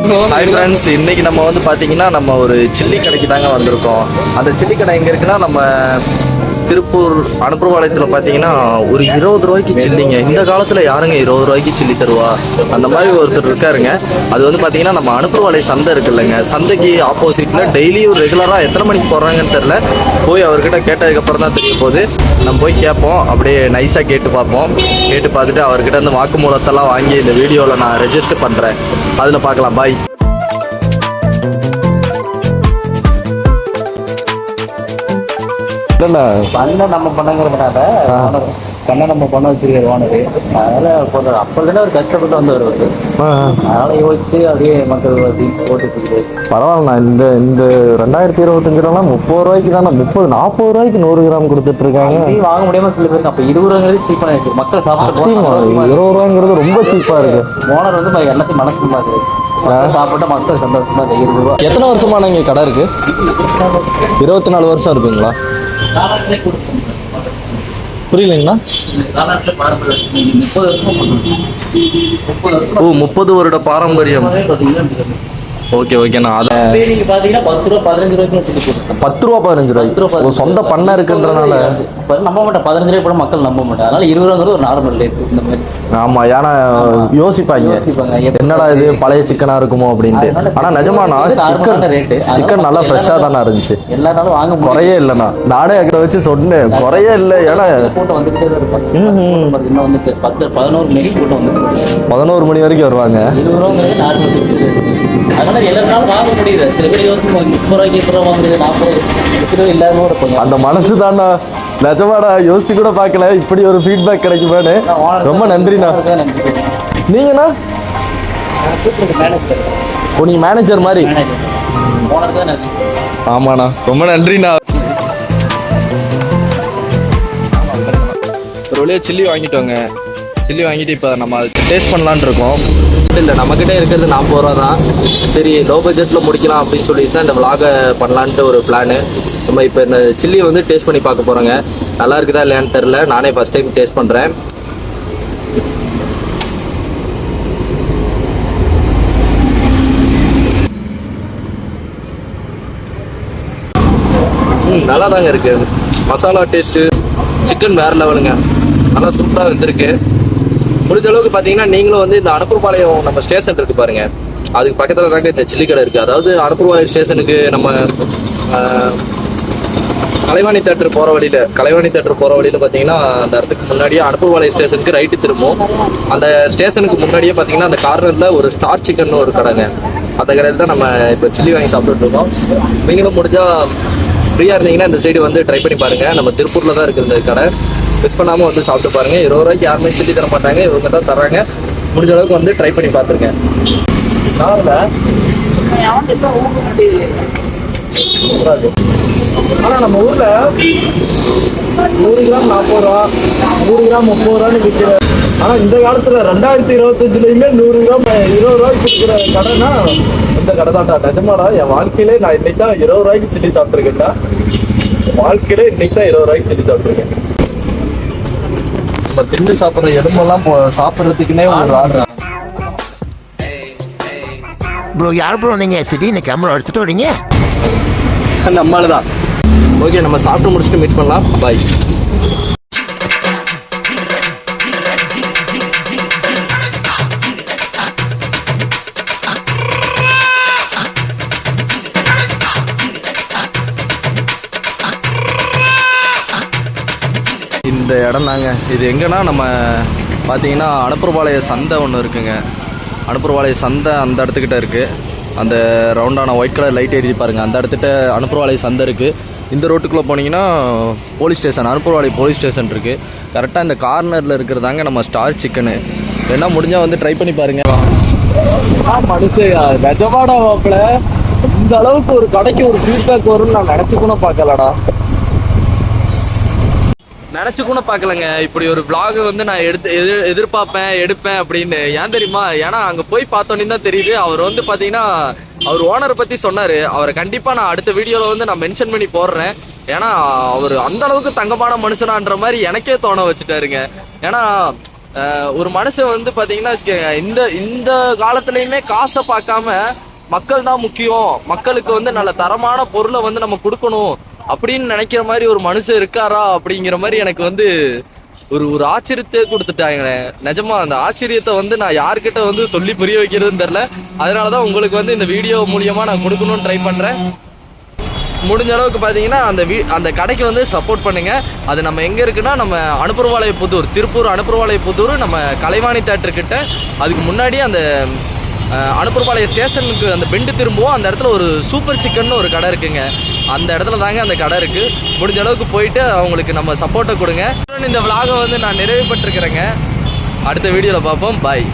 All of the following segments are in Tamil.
ஹாய் ஃப்ரெண்ட்ஸ், இன்னைக்கு நம்ம வந்து பார்த்தீங்கன்னா நம்ம ஒரு சில்லி கடைக்கு தாங்க வந்திருக்கோம். அந்த சில்லி கடை எங்கே இருக்குன்னா நம்ம திருப்பூர் அனுப்புவாளையத்தில் பார்த்தீங்கன்னா ஒரு 20 ரூபாய்க்கு சில்லிங்க. இந்த காலத்தில் யாருங்க 20 ரூபாய்க்கு சில்லி தருவா? அந்த மாதிரி ஒருத்தர் இருக்காருங்க. அது வந்து பார்த்தீங்கன்னா நம்ம அனுப்புவாளைய சந்தை இருக்கு இல்லைங்க, சந்தைக்கு ஆப்போசிட்டில் டெய்லியும் ரெகுலராக எத்தனை மணிக்கு போடுறாங்கன்னு தெரில. போய் அவர்கிட்ட கேட்டதுக்கப்புறம் தான் தெரிய போகுது. நம்ம போய் கேட்போம், அப்படியே நைஸாக கேட்டு பார்ப்போம். கேட்டு பார்த்துட்டு அவர்கிட்ட இந்த வாக்குமூலத்தெல்லாம் வாங்கி இந்த வீடியோவில் நான் ரெஜிஸ்டர் பண்ணுறேன். அதில் பார்க்கலாம். பாய். பண்ண நம்ம பண்ணங்கிறதுனால பண்ண நம்ம பண்ண வச்சிருக்கிற ஓனரு, அதனால அப்போதானே ஒரு கஷ்டப்பட்டு வந்து வருவாரு. அதனால யோசிச்சு அப்படியே மக்கள் போட்டு பரவாயில்லண்ணா. இந்த 2025 30 ரூபாய்க்கு தானே, 30-40 ரூபாய்க்கு 100 கிராம் கொடுத்துட்டு இருக்காங்க. வாங்க முடியாம சில பேருக்கு அப்ப 20 ரூபாங்கிறது சீப்பா இருக்கு. மக்கள் சாப்பிட்டு 20 ரூபாங்கிறது ரொம்ப சீப்பா இருக்கு. ஓனர் வந்து எல்லாத்தையும் மனசு பாக்குறது, சாப்பிட்டா மக்கள் சந்தோஷமா 20 ரூபா. எத்தனை வருஷமா இங்க கடை இருக்கு? 24 வருஷம் இருக்குங்களா? புரியலைங்களா? 30 வருட பாரம்பரியம். ஓகே ஓகேண்ணா. அதை நீங்க பாத்தீங்கன்னா 10 ரூபா 15 ரூபாய்க்கு 10 ரூபா 15 ரூபாய் சொந்த பண்ணை இருக்குன்றனால நம்ப மாட்டேன். 15 ரூபாய் கூட மக்கள் நம்ப மாட்டேன். அதனால 20 ரூபாங்கிறது ஒரு நார்மல் ரேட். இந்த மாதிரி ஆமா, ஏன்னா யோசிப்பாங்க என்னடா இது பழைய சிக்கனா இருக்குமோ அப்படின்ட்டு. ஆனா நிஜமானா சிக்கன் நல்லா ஃப்ரெஷ்ஷா தானே இருந்துச்சு. எல்லா நாளும் வாங்க குறையே இல்லைண்ணா. நானே அங்கே வச்சு சொன்னேன் குறையே இல்லை. ஏன்னா கூட்டம் வந்துகிட்டே இருப்பாங்க. இன்னும் வந்து 11 மணிக்கு கூட்டம் வந்து 11 மணி வரைக்கும் வருவாங்க. 20 ரூபாங்கிறது நார்மல். அதனால எல்லாருனாலும் வாங்க முடியுது. சில பேர் யோசிச்சு 30 ரூபாய்க்கு 20 ரூபா வாங்குறது, 40 ரூபாய் இல்லாம இருப்பாங்க. அந்த மனசு தானா நிஜமாடா, யோசிச்சு கூட பார்க்கல இப்படி ஒரு ஃபீட்பேக் கிடைக்குமான்னு. ரொம்ப நன்றிண்ணா. நீங்கண்ணா? நீங்க மேனேஜர் மாதிரி? ஆமாண்ணா, ரொம்ப நன்றிண்ணா. ஒரு வழியாக சில்லி வாங்கிட்டோங்க. சில்லி வாங்கிட்டு இப்போ நம்ம டேஸ்ட் பண்ணலான்னு இருக்கோம். இல்லை, நம்மக்கிட்ட இருக்கிறது 40 ரூபா தான். சரி, லோ பட்ஜெட்டில் முடிக்கலாம் அப்படின்னு சொல்லிட்டு தான் இந்த விலாகை பண்ணலான்ட்டு ஒரு பிளானு. நம்ம இப்போ இந்த சில்லியை வந்து டேஸ்ட் பண்ணி பார்க்க போகிறோங்க. நல்லா இருக்குதா இல்லையான்னு தெரில. நானே ஃபஸ்ட் டைம் டேஸ்ட் பண்ணுறேன். நல்லா தாங்க இருக்குது. மசாலா டேஸ்ட்டு, சிக்கன் வேறு லெவலுங்க. நல்லா சூப்பராக வந்துருக்கு. முடிஞ்ச அளவுக்கு பார்த்தீங்கன்னா நீங்களும் வந்து இந்த அனுப்புபாளையம் நம்ம ஸ்டேஷன் இருக்குது பாருங்க, அதுக்கு பக்கத்தில் தாங்க இந்த சில்லி கடை இருக்குது. அதாவது அனுப்புபாளையம் ஸ்டேஷனுக்கு நம்ம கலைவாணி தேட்டர் போகிற வழியில் பார்த்தீங்கன்னா அந்த இடத்துக்கு முன்னாடியே அனுப்புபாளையம் ஸ்டேஷனுக்கு ரைட்டு திரும்பும். அந்த ஸ்டேஷனுக்கு முன்னாடியே பார்த்தீங்கன்னா அந்த கார்னரில் ஒரு ஸ்டார் சிக்கன் ஒரு கடைங்க. அந்த கடையில் தான் நம்ம இப்போ சில்லி வாங்கி சாப்பிட்டுட்டு இருக்கோம். நீங்களும் முடிஞ்சால் ஃப்ரீயாக இருந்தீங்கன்னா இந்த சைடு வந்து ட்ரை பண்ணி பாருங்கள். நம்ம திருப்பூரில் தான் இருக்குது இந்த கடை. மிஸ் பண்ணாமல் வந்து சாப்பிட்டு பாருங்கள். 20 ரூபாய்க்கு யாருமே சில்லி தர மாட்டாங்க, இவங்க தான் தர்றாங்க. முடிஞ்ச அளவுக்கு வந்து ட்ரை பண்ணி பார்த்துருங்க. ஆனால் நம்ம ஊரில் 100 கிராம் 40 ரூபா, 100 கிராம் 30 ரூபான்னு விற்கிற. ஆனால் இந்த காலத்தில் 2025 100 கிராம் 20 ரூபாய்க்கு விற்கிற கடைனா இந்த கடை தான்டா. நிஜமாடா, என் வாழ்க்கையிலே நான் இன்னைக்கு தான் 20 ரூபாய்க்கு சில்லி சாப்பிட்ருக்கேன்டா. வாழ்க்கையிலே இன்னைக்கு தான் 20 ரூபாய்க்கு சில்லி சாப்பிட்ருக்கேன். நம்ம திண்டு சாப்பிட்ற எலும்பெல்லாம் சாப்பிட்றதுக்குன்னே ஒரு ஆர்டர். ப்ரோ, யார் ப்ரோ நீங்க திடீர்னு கேமரா எடுத்துட்டு வரீங்க? நம்மளால தான். ஓகே, நம்ம சாப்பிட்டு முடிச்சுட்டு மீட் பண்ணலாம். பாய். இந்த இடம் தாங்க இது. எங்கன்னா நம்ம பார்த்தீங்கன்னா அனுப்புபாளைய சந்தை ஒன்று இருக்குங்க. அனுப்புபாளைய சந்தை அந்த இடத்துக்கிட்ட இருக்குது. அந்த ரவுண்டான ஒயிட் கலர் லைட் எரிஞ்சு பாருங்கள், அந்த இடத்துக்கிட்ட அனுப்புபாளைய சந்தை இருக்குது. இந்த ரோட்டுக்குள்ளே போனீங்கன்னா போலீஸ் ஸ்டேஷன், அனுப்புபாளைய போலீஸ் ஸ்டேஷன் இருக்குது. கரெக்டாக இந்த கார்னரில் இருக்கிறதாங்க நம்ம ஸ்டார் சிக்கனு. வேணா முடிஞ்சால் வந்து ட்ரை பண்ணி பாருங்கள். மனுஷன் நிஜமாடா மாப்பிள்ள, இந்த அளவுக்கு ஒரு கடைக்கு ஒரு ஃபீட்பேக் வரும்னு நான் நினச்சிக்கூட பார்க்கலடா. நினச்சி கூட பார்க்கலங்க. இப்படி ஒரு vlog வந்து நான் எடுப்பேன் அப்படின்னு. ஏன் தெரியுமா? ஏன்னா அங்கே போய் பார்த்தோன்னே தான் தெரியுது. அவர் வந்து பார்த்தீங்கன்னா அவர் ஓனரை பற்றி சொன்னார். அவரை கண்டிப்பாக நான் அடுத்த வீடியோவில் வந்து நான் மென்ஷன் பண்ணி போடுறேன். ஏன்னா அவர் அந்த அளவுக்கு தங்கமான மனுஷனான்ற மாதிரி எனக்கே தோண வச்சுட்டாருங்க. ஏன்னா ஒரு மனுஷன் வந்து பாத்தீங்கன்னா இந்த இந்த காலத்துலயுமே காசை பார்க்காம மக்கள் தான் முக்கியம், மக்களுக்கு வந்து நல்ல தரமான பொருளை வந்து நம்ம கொடுக்கணும் அப்படின்னு நினைக்கிற மாதிரி ஒரு மனுஷன் இருக்காரா அப்படிங்கிற மாதிரி எனக்கு வந்து ஒரு ஆச்சரியத்தை கொடுத்துட்டாங்க. நிஜமா அந்த ஆச்சரியத்தை வந்து நான் யார்கிட்ட வந்து சொல்லி புரிய வைக்கிறதுன்னு தெரியல. அதனாலதான் உங்களுக்கு வந்து இந்த வீடியோ மூலியமா நான் கொடுக்கணும்னு ட்ரை பண்றேன். முடிஞ்ச அளவுக்கு பாத்தீங்கன்னா அந்த கடைக்கு வந்து சப்போர்ட் பண்ணுங்க. அது நம்ம எங்க இருக்குன்னா நம்ம அனுப்புறவாளையப்புதூர், திருப்பூர் அனுப்புறவாளையப்புதூர், நம்ம கலைவாணி தேட்டர் கிட்ட. அதுக்கு முன்னாடியே அந்த அனுப்புறவாளைய ஸ்டேஷனுக்கு அந்த பெண்டு திரும்புவோம், அந்த இடத்துல ஒரு சூப்பர் சிக்கன் ஒரு கடை இருக்குங்க. அந்த இடத்துல தாங்க அந்த கடை இருக்கு. முடிஞ்ச அளவுக்கு போயிட்டு அவங்களுக்கு நம்ம சப்போர்ட்டை கொடுங்க. இந்த விலாகை வந்து நான் நிறைவுபட்டிருக்கிறேங்க. அடுத்த வீடியோல பார்ப்போம். பாய்.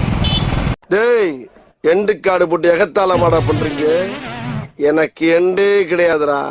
டேய், எண்டு காடு போட்டு எகத்தால மாடா பண்றீங்க. எனக்கு எண்டே கிடையாதுடா.